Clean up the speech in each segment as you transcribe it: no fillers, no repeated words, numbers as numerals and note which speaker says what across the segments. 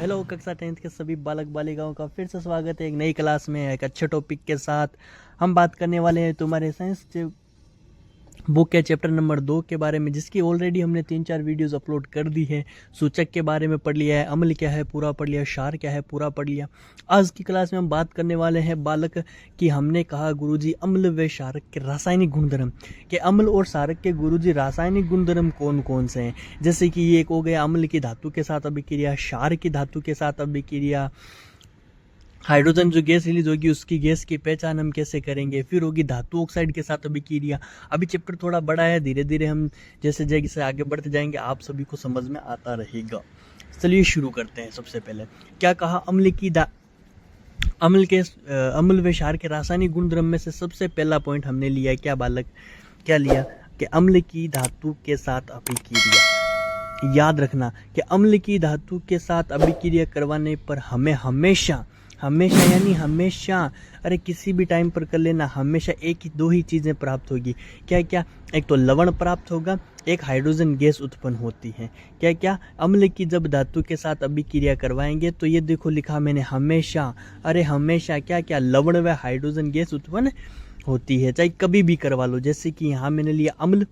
Speaker 1: Hello कक्षा 10th के सभी बालक बालिकाओं का फिर से स्वागत है एक नई क्लास में एक अच्छे टॉपिक के साथ। हम बात करने वाले हैं तुम्हारे साइंस बुक के चैप्टर नंबर 2 के बारे में, जिसकी ऑलरेडी हमने 3-4 वीडियोस अपलोड कर दी है। सूचक के बारे में पढ़ लिया है, अम्ल क्या है पूरा पढ़ लिया, क्षार क्या है पूरा पढ़ लिया। आज की क्लास में हम बात करने वाले हैं बालक कि हमने कहा गुरुजी अम्ल व क्षारक के रासायनिक गुणधर्म के अम्ल और क्षारक के गुरुजी रासायनिक गुणधर्म कौन कौन से हैं। जैसे कि ये एक हो गया अम्ल की धातु के साथ अभिक्रिया, क्षार की धातु के साथ अभिक्रिया, हाइड्रोजन जो गैस रिलीज होगी उसकी गैस की पहचान हम कैसे करेंगे, फिर होगी धातु ऑक्साइड के साथ अभिक्रिया। अभी चैप्टर थोड़ा बड़ा है, धीरे धीरे हम जैसे जैसे आगे बढ़ते जाएंगे आप सभी को समझ में आता रहेगा। चलिए शुरू करते हैं। सबसे पहले क्या कहा, अम्ल व क्षार के रासायनिक गुणधर्म में से सबसे पहला पॉइंट हमने लिया क्या बालक, क्या लिया कि अम्ल की धातु के साथ अभिक्रिया। याद रखना कि अम्ल की धातु के साथ अभिक्रिया करवाने पर हमें हमेशा यानी हमेशा, अरे किसी भी टाइम पर कर लेना, हमेशा एक ही दो ही चीज़ें प्राप्त होगी। क्या क्या, एक तो लवण प्राप्त होगा, एक हाइड्रोजन गैस उत्पन्न होती है। क्या क्या, अम्ल की जब धातु के साथ अभिक्रिया करवाएंगे तो ये देखो लिखा मैंने हमेशा, अरे हमेशा क्या क्या, लवण व हाइड्रोजन गैस उत्पन्न होती है, चाहे कभी भी करवा लो। जैसे कि यहाँ मैंने लिया अम्ल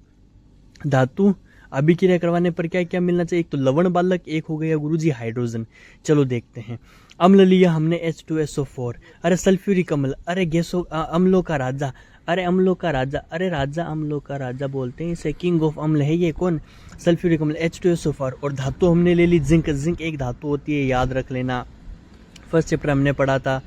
Speaker 1: धातु अभिक्रिया करवाने पर क्या क्या मिलना चाहिए, एक तो लवण बालक, एक हो गया गुरुजी हाइड्रोजन। चलो देखते हैं। अम्ल लिया हमने H2SO4, अरे सल्फ्यूरिक अम्ल, अरे गैसों अम्लों का राजा, अरे अम्लों का राजा, अरे राजा अम्लों का राजा बोलते हैं इसे, किंग ऑफ अम्ल है ये कौन, सल्फ्यूरिक अम्ल H2SO4। और धातु हमने ले ली जिंक, जिंक एक धातु होती है, याद रख लेना, फर्स्ट चैप्टर हमने पढ़ा था।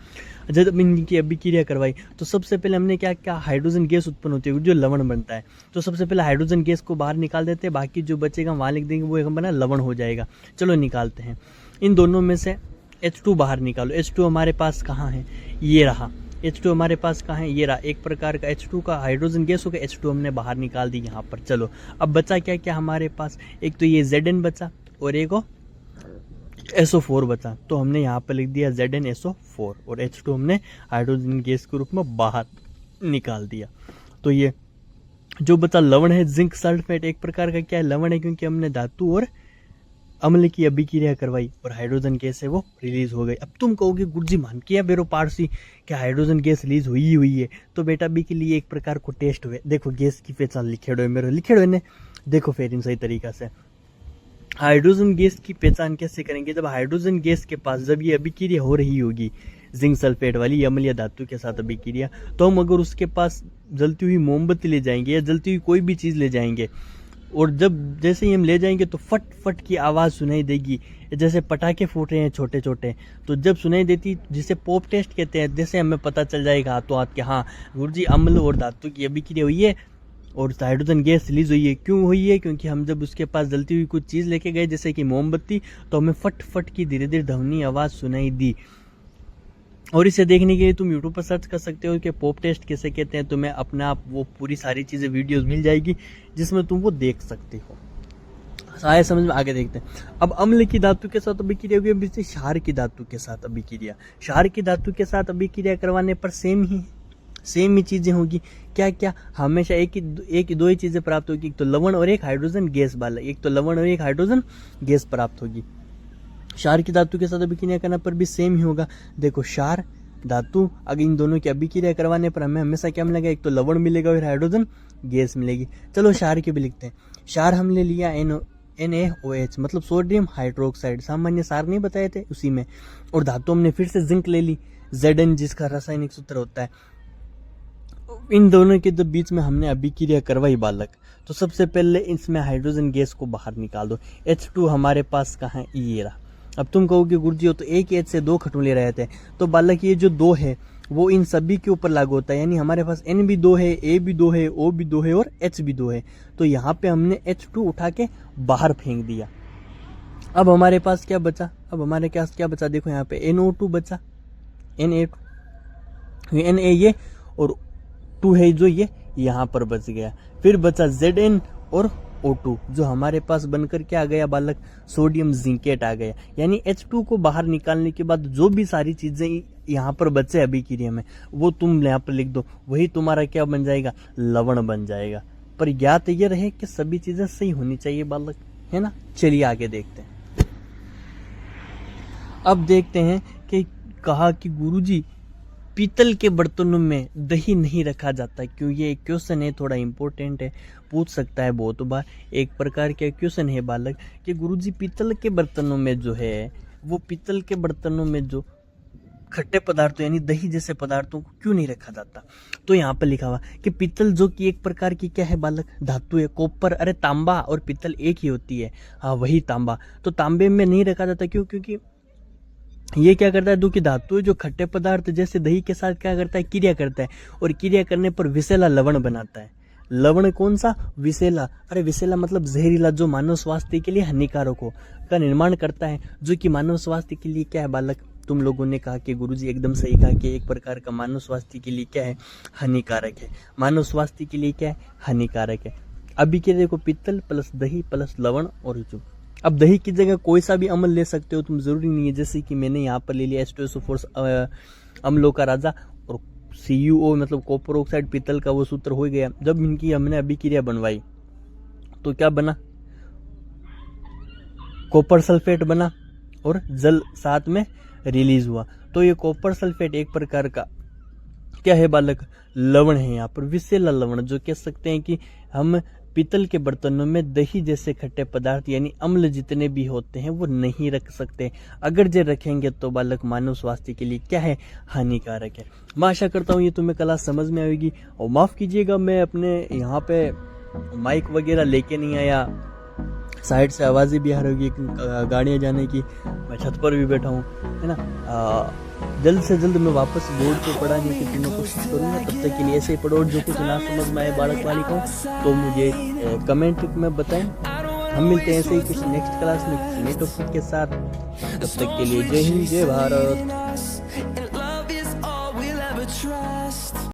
Speaker 1: जब इनकी अभिक्रिया करवाई तो सबसे पहले हमने क्या क्या, हाइड्रोजन गैस उत्पन्न होती है जो लवण बनता है। तो सबसे पहले हाइड्रोजन गैस को बाहर निकाल देते हैं, बाकी जो बचेगा वहाँ लिख देंगे वो एक बना लवण हो जाएगा। चलो निकालते हैं। इन दोनों में से H2 बाहर निकालो। H2 हमारे पास कहाँ है, ये रहा। H2 हमारे पास कहाँ है, ये रहा। एक प्रकार का H2 का हाइड्रोजन गैस होगा, H2 हमने बाहर निकाल दी यहाँ पर। चलो अब बचा क्या क्या हमारे पास, एक तो ये Zn बचा और एक SO4 बचा। तो हमने यहाँ पर लिख दिया ZnSO4 और H2 हमने हाइड्रोजन गैस के रूप में बाहर निकाल दिया। तो ये जो बचा लवण है जिंक सल्फेट, एक प्रकार का क्या है, लवण है, क्योंकि हमने धातु और अम्ल की अभिक्रिया करवाई और हाइड्रोजन गैस है वो रिलीज हो गई। अब तुम कहोगे गुरुजी मान किया बेरो पारसी क्या हाइड्रोजन गैस रिलीज हुई है, तो बेटा बी के लिए एक प्रकार को टेस्ट हुए। देखो गैस की पहचान लिखेड़ो है मेरे, लिखेड़ो ने, देखो फिर इन सही तरीका से हाइड्रोजन गैस की पहचान कैसे करेंगे। जब हाइड्रोजन गैस के पास जब ये अभिक्रिया हो रही होगी जिंक सल्फेट वाली अम्ल या धातु के साथ अभिक्रिया, तो हम अगर उसके पास जलती हुई मोमबत्ती ले जाएंगे या जलती हुई कोई भी चीज़ ले जाएंगे, और जब जैसे ही हम ले जाएंगे तो फट फट की आवाज़ सुनाई देगी, जैसे पटाखे फूट रहे हैं छोटे छोटे। तो जब सुनाई देती, जिसे पॉप टेस्ट कहते हैं, जैसे हमें पता चल जाएगा हाथों हाथ के हाँ गुरुजी अम्ल और धातु की अभिक्रिया हुई है और हाइड्रोजन गैस रिलीज हुई है। क्यों हुई है, क्योंकि हम जब उसके पास जलती हुई कुछ चीज़ लेके गए जैसे कि मोमबत्ती, तो हमें फट फट की धीरे धीरे ध्वनि आवाज़ सुनाई दी। और इसे देखने के लिए तुम यूट्यूब पर सर्च कर सकते हो कि पॉप टेस्ट कैसे कहते हैं, तुम्हें अपने आप वो पूरी सारी चीज़ें वीडियोस मिल जाएगी जिसमें तुम वो देख सकते हो। आए समझ में, आगे देखते हैं। अब अम्ल की धातु के साथ अभिक्रिया हुई, अब इससे क्षार की धातु के साथ अभिक्रिया। क्षार की धातु के साथ अभिक्रिया करवाने पर सेम ही चीज़ें होगी। क्या क्या, हमेशा एक ही दो ही चीज़ें प्राप्त होगी, एक तो लवण और एक हाइड्रोजन गैस वाला, एक तो लवण और एक हाइड्रोजन गैस प्राप्त होगी। क्षार की धातु के साथ अभिक्रिया करने पर भी सेम ही होगा। देखो क्षार धातु, अगर इन दोनों की अभिक्रिया करवाने पर हमें हमेशा क्या मिलेगा, एक तो लवण मिलेगा और हाइड्रोजन गैस मिलेगी। चलो क्षार के भी लिखते हैं। क्षार हमने लिया NaOH मतलब सोडियम हाइड्रोक्साइड, सामान्य सार नहीं बताए थे उसी में। और धातु हमने फिर से जिंक ले ली, Zn जिसका रासायनिक सूत्र होता है। इन दोनों के जब बीच में हमने अभिक्रिया करवाई बालक, तो सबसे पहले इसमें हाइड्रोजन गैस को बाहर निकाल दो। H2 हमारे पास कहाँ है, ये रहा। अब तुम कहोगे गुरुजी हो तो एक H से दो खटोले रहते हैं, तो बालक ये जो दो है वो इन सभी के ऊपर लागू होता है, यानी हमारे पास N भी दो है, A भी दो है, O भी दो है और H भी दो है। तो यहाँ पे हमने H2 उठा के बाहर फेंक दिया। अब हमारे पास क्या बचा, देखो यहाँ पे NO2 बचा, Na ये और 2 है जो ये यहाँ पर बच गया। फिर बचा Zn और O2 जो हमारे पास बनकर क्या आ गया बालक, सोडियम जिंकेट आ गया। यानी H2 को बाहर निकालने के बाद जो भी सारी चीजें यहाँ पर बचे अभिक्रिया में वो तुम यहाँ पर लिख दो, वही तुम्हारा क्या बन जाएगा, लवण बन जाएगा। पर ज्ञात ये रहे कि सभी चीजें सही होनी चाहिए बालक, है ना। चलिए आगे देखते हैं। अब देखते हैं कि कहा कि गुरुजी पीतल के बर्तनों में दही नहीं रखा जाता क्यों। ये एक क्वेश्चन है, थोड़ा इम्पोर्टेंट है, पूछ सकता है बहुत बार। एक प्रकार का क्वेश्चन है बालक कि गुरुजी पीतल के बर्तनों में जो है, वो पीतल के बर्तनों में जो खट्टे पदार्थों यानी दही जैसे पदार्थों को क्यों नहीं रखा जाता। तो यहाँ पर लिखा हुआ कि पीतल जो कि एक प्रकार की क्या है बालक, धातु है। कॉपर, अरे तांबा और पीतल एक ही होती है, हाँ वही तांबा। तो तांबे में नहीं रखा जाता क्यों, क्योंकि ये क्या करता है, दो की धातु है जो खट्टे पदार्थ जैसे दही के साथ क्या करता है, क्रिया करता है, और क्रिया करने पर विषैला लवण बनाता है। लवण कौन सा, विषैला। अरे विषैला मतलब जहरीला, जो मानव स्वास्थ्य के लिए हानिकारक हो का निर्माण करता है, जो कि मानव स्वास्थ्य के लिए क्या है बालक। तुम लोगों ने कहा कि गुरुजी एकदम सही कहा कि एक प्रकार का मानव स्वास्थ्य के लिए क्या है, हानिकारक है। मानव स्वास्थ्य के लिए क्या है, हानिकारक है। अभी के देखो पित्तल प्लस दही प्लस लवण और जो, अब दही की जगह कोई सा भी अम्ल ले सकते हो तुम, जरूरी नहीं है। जैसे कि मैंने यहाँ पर ले लिया H2SO4 अम्लों का राजा, और CuO मतलब कॉपर ऑक्साइड पीतल का वो सूत्र हो गया। जब इनकी हमने अभिक्रिया बनवाई तो क्या बना, कॉपर सल्फेट बना और जल साथ में रिलीज हुआ। तो ये कॉपर सल्फेट एक प्रकार का क्या है बालक, लवण है। यहाँ पर विषैला लवण, जो कह सकते हैं कि हम पीतल के बर्तनों में दही जैसे खट्टे पदार्थ यानी अम्ल जितने भी होते हैं वो नहीं रख सकते। अगर जो रखेंगे तो बालक मानव स्वास्थ्य के लिए क्या है, हानिकारक है। मैं आशा करता हूँ ये तुम्हें क्लास समझ में आएगी। और माफ़ कीजिएगा मैं अपने यहाँ पे माइक वगैरह लेके नहीं आया, साइड से आवाज़ें भी आ रही होगी गाड़ियाँ जाने की, मैं छत पर भी बैठा हूँ, है ना। जल्द से जल्द मैं वापस बोर्ड को पढ़ाने की तुम्हें कोशिश करूँगा। तब तक के लिए ऐसे ही पढ़ो, जो कुछ ना समझ में आए बालक बालिकाओं तो मुझे कमेंट में बताएं। हम मिलते हैं ऐसे ही किसी नेक्स्ट क्लास में किसी नए टॉपिक के साथ। तब तक के लिए जय हिंद, जय भारत।